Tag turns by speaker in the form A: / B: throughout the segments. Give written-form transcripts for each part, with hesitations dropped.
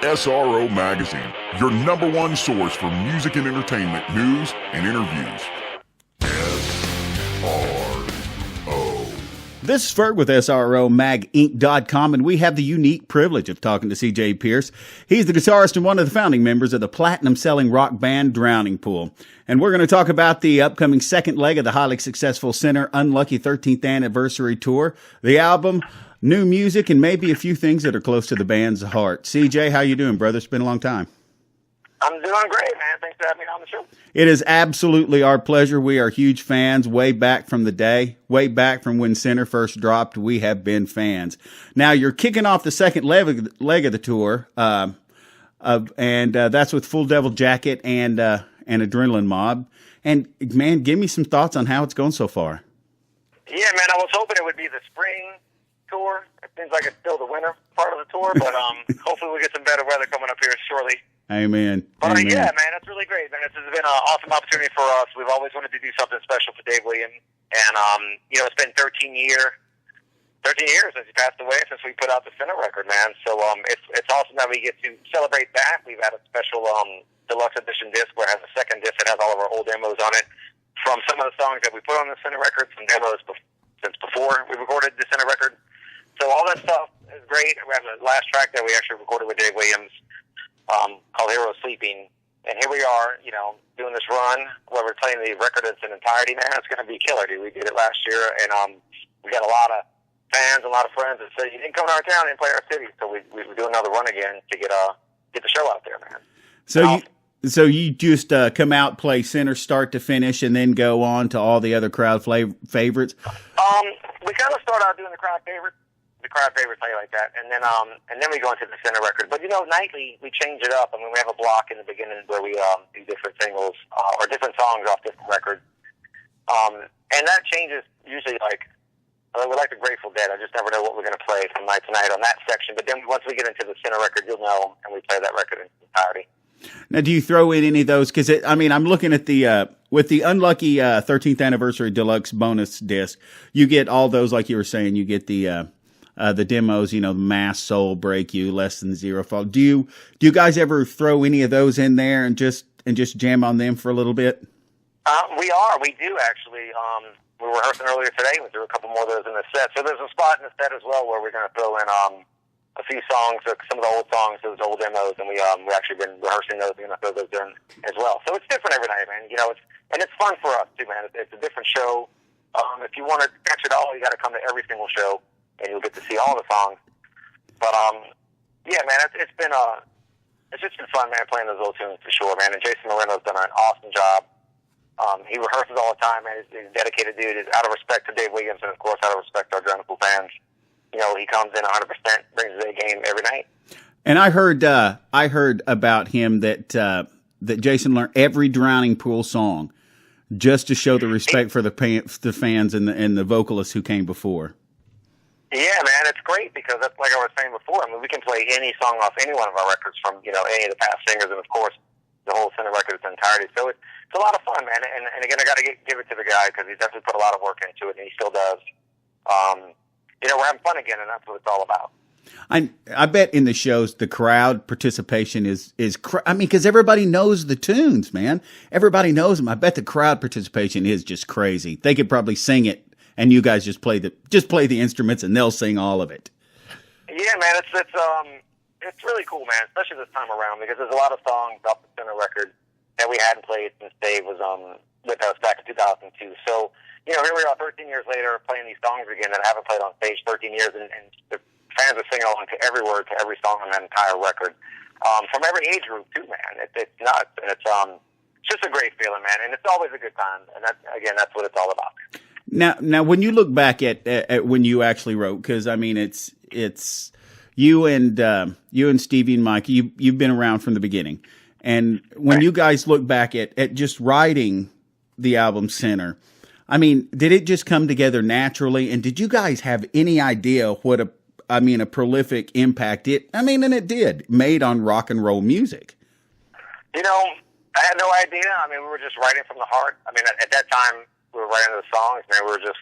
A: SRO Magazine, your #1 source for music and entertainment news and interviews. SRO.
B: This is Ferg with SROMagInc.com, and we have the unique privilege of talking to CJ Pierce. He's the guitarist and one of the founding members of the platinum-selling rock band Drowning Pool. And we're going to talk about the upcoming second leg of the highly successful Sinner13th 13th Anniversary Tour, the album, new music, and maybe a few things that are close to the band's heart. CJ, how you doing, brother? It's been a long time.
C: I'm doing great, man. Thanks for having me on the show.
B: It is absolutely our pleasure. We are huge fans way back from the day, way back from when Sinner first dropped. We have been fans. Now, you're kicking off the second leg of the tour, and that's with Full Devil Jacket and Adrenaline Mob. And, man, give me some thoughts on how it's going so far.
C: Yeah, man, I was hoping it would be the spring tour. It seems like it's still the winter part of the tour, but hopefully we'll get some better weather coming up here shortly.
B: Amen.
C: But
B: Amen.
C: yeah, man, it's really great, man. This has been an awesome opportunity for us. We've always wanted to do something special for Dave Williams, and it's been 13 years since he passed away, since we put out the Sinner record, man. So it's awesome that we get to celebrate that. We've had a special deluxe edition disc where it has a second disc that has all of our old demos on it from some of the songs that we put on the Sinner record, some demos since before we recorded the Sinner record. So all that stuff is great. We have the last track that we actually recorded with Dave Williams, called Hero Sleeping. And here we are, doing this run where we're playing the record in its entirety, man. It's going to be killer, dude. We did it last year, and we got a lot of fans, a lot of friends that said, you didn't come to our town, you didn't play our city. So we do another run again to get the show out there, man.
B: So you just come out, play Sinner start to finish, and then go on to all the other crowd favorites?
C: We kind of start out doing the crowd favorites, how you like that, and then we go into the Sinner record. But nightly we change it up. I mean, we have a block in the beginning where we do different singles or different songs off different records, and that changes usually. We're like the Grateful Dead. I just never know what we're going to play from night to night on that section. But then once we get into the Sinner record, you'll know, and we play that record in its entirety.
B: Now, do you throw in any of those? Because I'm looking at with the unlucky 13th Anniversary Deluxe bonus disc, you get all those, like you were saying. You get the demos, Mass, Soul, Break You, Less Than Zero Fall. Do you guys ever throw any of those in there and just jam on them for a little bit?
C: We do actually. We were rehearsing earlier today. We threw a couple more of those in the set. So there's a spot in the set as well where we're going to throw in a few songs, some of the old songs, those old demos, and we actually been rehearsing those. We're going to throw those in as well. So it's different every night, man. It's fun for us too, man. It's a different show. If you want to catch it all, you got to come to every single show, and you'll get to see all the songs. But yeah, man, it's just been fun, man, playing those old tunes for sure, man. And Jason Moreno's done an awesome job. He rehearses all the time, man. He's a dedicated dude. Out of respect to Dave Williams, and of course, out of respect to our Drowning Pool fans, he comes in 100%, brings his A game every night.
B: And I heard about him that Jason learned every Drowning Pool song just to show the respect for the fans and the vocalists who came before.
C: Yeah, man, it's great because that's like I was saying before. I mean, we can play any song off any one of our records from any of the past singers, and of course, the whole Sinner record in its entirety. So it's a lot of fun, man. And again, I got to give it to the guy because he's definitely put a lot of work into it, and he still does. We're having fun again, and that's what it's all about.
B: I bet in the shows the crowd participation is because everybody knows the tunes, man. Everybody knows them. I bet the crowd participation is just crazy. They could probably sing it, and you guys just play the instruments, and they'll sing all of it. Yeah,
C: man, it's really cool, man, especially this time around because there's a lot of songs off the Sinner record that we hadn't played since Dave was with us back in 2002. So here we are 13 years later playing these songs again that I haven't played on stage 13 years, and the fans are singing along to every word, to every song on that entire record. From every age group, too, man. It's nuts. And it's just a great feeling, man. And it's always a good time. And that's what it's all about.
B: Now, when you look back at when you actually wrote, because it's you and Stevie and Mike, you've been around from the beginning. And when you guys look back at just writing the album Sinner, did it just come together naturally? And did you guys have any idea what a prolific impact and it did, made on rock and roll music?
C: I had no idea. We were just writing from the heart. At that time, we were writing the songs, man. We were just,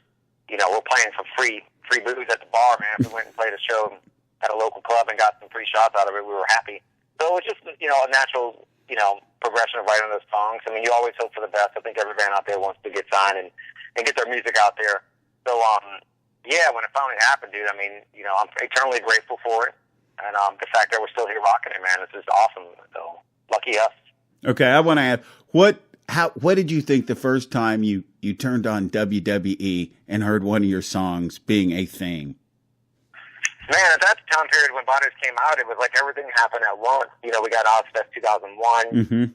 C: we're playing for free booze at the bar, man. If we went and played a show at a local club and got some free shots out of it, we were happy. So it's just, a natural, progression of writing those songs. I mean, you always hope for the best. I think every band out there wants to get signed and get their music out there. So, yeah, when it finally happened, dude, I mean, I'm eternally grateful for it. And the fact that we're still here rocking it, man, it's just awesome. So, lucky us. Okay,
B: I want to ask, what did you think the first time you turned on WWE and heard one of your songs being a thing?
C: Man, at that time period when Bodies came out, it was like everything happened at once. We got Ozfest 2001.
B: Mm-hmm.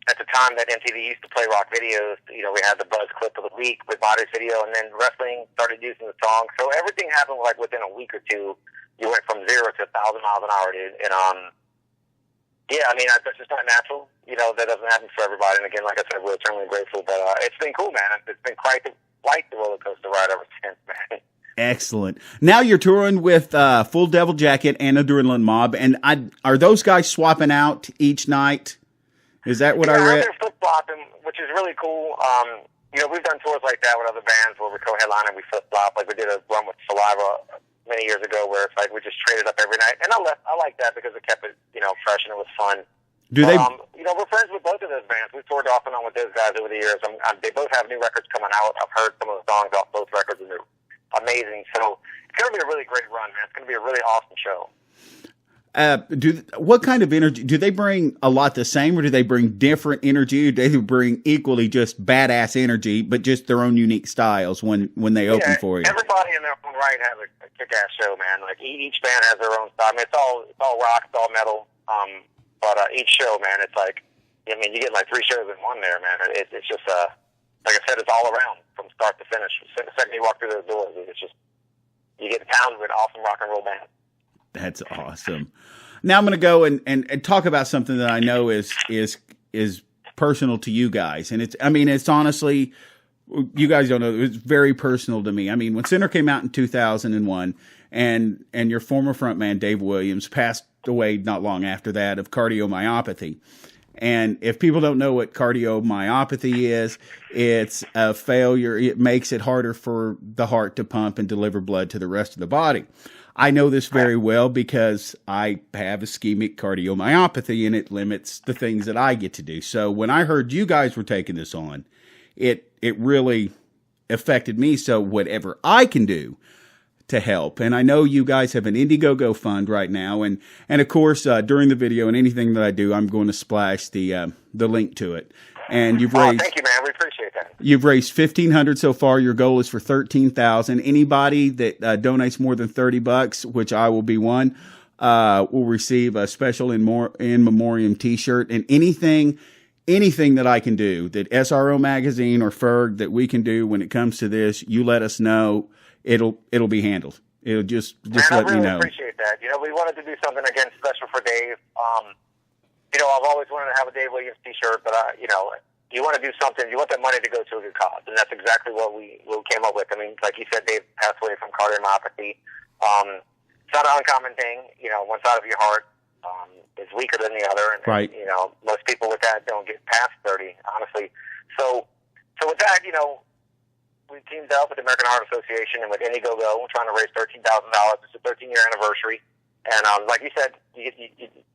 C: At the time that MTV used to play rock videos, we had the Buzz Clip of the Week with Bodies video, and then wrestling started using the song. So everything happened like within a week or two. You went from 0 to 1,000 miles an hour, dude. And yeah, I mean, that's just not natural. That doesn't happen for everybody. And again, like I said, we're eternally grateful. But it's been cool, man. It's been quite the roller coaster ride ever since, man.
B: Excellent. Now you're touring with Full Devil Jacket and Adrenaline Mob, and are those guys swapping out each night? Is that what I read?
C: They're flip-flopping, which is really cool. We've done tours like that with other bands where we co-headline and we flip-flop. Like we did a run with Saliva many years ago where it's like we just traded up every night. And I like that because it kept it, fresh and it was fun.
B: Do they?
C: We're friends with both of those bands. We've toured off and on with those guys over the years. They both have new records coming out. I've heard some of the songs off both records and they're amazing. So it's going to be a really great run, man. It's going to be a really awesome show.
B: What kind of energy do they bring? A lot the same, or do they bring different energy? Do they bring equally just badass energy, but just their own unique styles when they open for you?
C: Everybody in their own right has a kick-ass show, man. Like each band has their own style. I mean, it's all rock, it's all metal. But each show, man, it's like, I mean, you get like 3 shows in one there, man. It's just like I said, it's all around from start to finish. The second you walk through those doors, it's just you get pounded with an awesome rock and roll band.
B: That's awesome. Now I'm going to go and talk about something that I know is personal to you guys, and it's honestly, you guys don't know, it's very personal to me. I mean, when Sinner came out in 2001, and your former frontman Dave Williams passed away not long after that of cardiomyopathy. And if people don't know what cardiomyopathy is, it's a failure. It makes it harder for the heart to pump and deliver blood to the rest of the body. I know this very well because I have ischemic cardiomyopathy, and it limits the things that I get to do. So when I heard you guys were taking this on, it really affected me. So whatever I can do to help. And I know you guys have an Indiegogo fund right now. And of course, during the video and anything that I do, I'm going to splash the link to it. And you've raised,
C: thank you, man. We appreciate that.
B: You've raised $1,500 so far. Your goal is for $13,000. Anybody that donates more than $30, which I will be one, will receive a special in memoriam T-shirt. And anything that I can do, that SRO Magazine or Ferg that we can do when it comes to this, you let us know. It'll be handled. It'll just
C: man,
B: let me know.
C: I really appreciate that. We wanted to do something again special for Dave. I've always wanted to have a Dave Williams T-shirt, but you want to do something. You want that money to go to a good cause, and that's exactly what we came up with. I mean, like you said, Dave passed away from cardiomyopathy. It's not an uncommon thing. One side of your heart is weaker than the other, and
B: right.
C: Most people with that don't get past 30, honestly. So with that, we teamed up with the American Heart Association and with Indiegogo. We're trying to raise $13,000. It's a 13-year anniversary. And like you said, you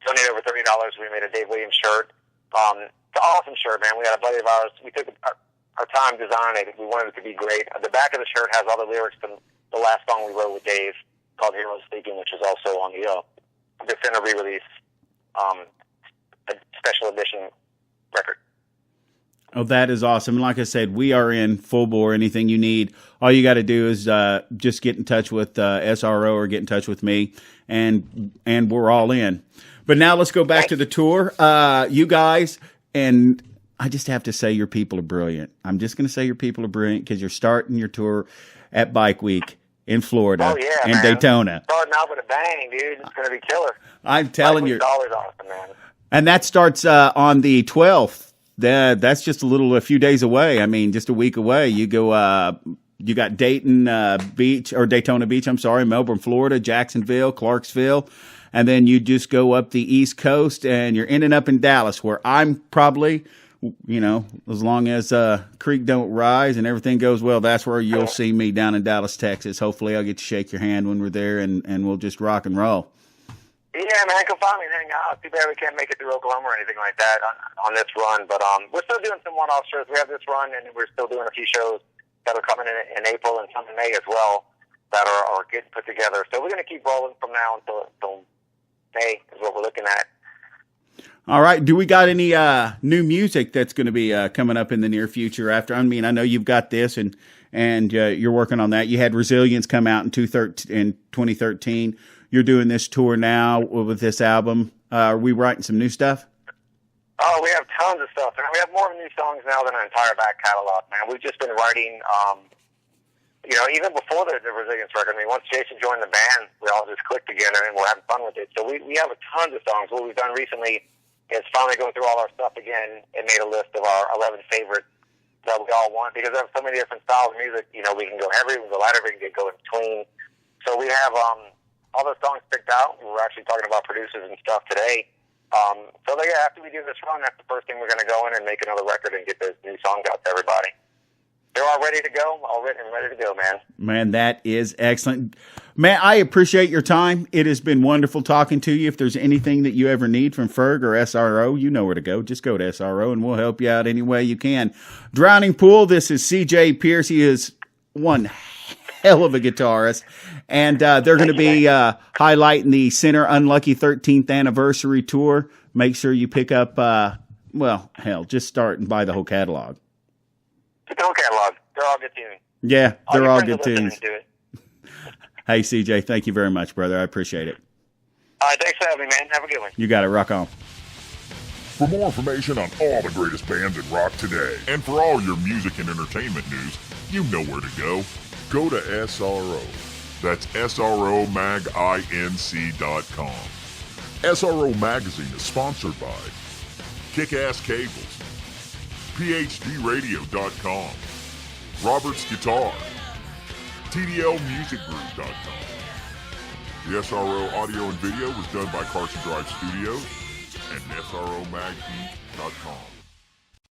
C: donate over $30. We made a Dave Williams shirt. It's an awesome shirt, man. We had a buddy of ours. We took our time designing it. We wanted it to be great. The back of the shirt has all the lyrics from the last song we wrote with Dave called Heroes Speaking, which is also on the Sinner re-release, a special edition record.
B: Oh, that is awesome. And like I said, we are in full bore. Anything you need, all you got to do is just get in touch with SRO or get in touch with me, and we're all in. But now let's go back to the tour. You guys, and I just have to say your people are brilliant. I'm just going to say your people are brilliant because you're starting your tour at Bike Week in Florida and Daytona.
C: Starting out with a bang, dude. It's going to be killer.
B: I'm telling you.
C: Always awesome, man.
B: And that starts on the 12th. That's just a few days away. I mean, just a week away. You go, you got Daytona Beach, I'm sorry, Melbourne, Florida, Jacksonville, Clarksville. And then you just go up the East Coast and you're ending up in Dallas, where I'm probably, as long as creek don't rise and everything goes well, that's where you'll see me down in Dallas, Texas. Hopefully I'll get to shake your hand when we're there and we'll just rock and roll.
C: Yeah, Yeah, man, come find me and hang out. Too bad we can't make it through Oklahoma or anything like that on this run, but we're still doing some one-off shows. We have this run, and we're still doing a few shows that are coming in April and some in May as well that are getting put together. So we're going to keep rolling from now until May is what we're looking at.
B: All right. Do we got any new music that's going to be coming up in the near future after? I mean, I know you've got this and you're working on that. You had Resilience come out in 2013. You're doing this tour now with this album. Are we writing some new stuff?
C: Oh, we have tons of stuff. We have more new songs now than our entire back catalog, man. We've just been writing, even before the Resilience record. I mean, once Jason joined the band, we all just clicked together and we're having fun with it. So we have a tons of songs. What we've done recently is finally go through all our stuff again and made a list of our 11 favorites that we all want, because there's so many different styles of music. You know, we can go heavy, we can go lighter, we can go in between. So we have all those songs picked out. We're actually talking about producers and stuff today. After we do this run, that's the first thing we're going to go in and make another record and get those new songs out to everybody. They're all ready to go, all written and ready to go, man. Man,
B: that is excellent. Man, I appreciate your time. It has been wonderful talking to you. If there's anything that you ever need from Ferg or SRO, you know where to go. Just go to SRO and we'll help you out any way you can. Drowning Pool, this is CJ Pierce. He is one hell of a guitarist. And they're going to be highlighting the Sinner13th Anniversary Tour. Make sure you pick up, just start and buy the whole catalog.
C: The whole catalog. They're all good tunes.
B: Yeah, they're all good tunes. Hey, CJ, thank you very much, brother. I appreciate it.
C: All right, thanks for having me, man. Have a good one.
B: You got it. Rock on.
A: For more information on all the greatest bands in rock today, and for all your music and entertainment news, you know where to go. Go to SRO. That's SROMagInc.com. SRO Magazine is sponsored by Kick-Ass Cables, PhDRadio.com, Robert's Guitar, TDLMusicGroup.com. The SRO audio and video was done by Carson Drive Studios and SROMagInc.com.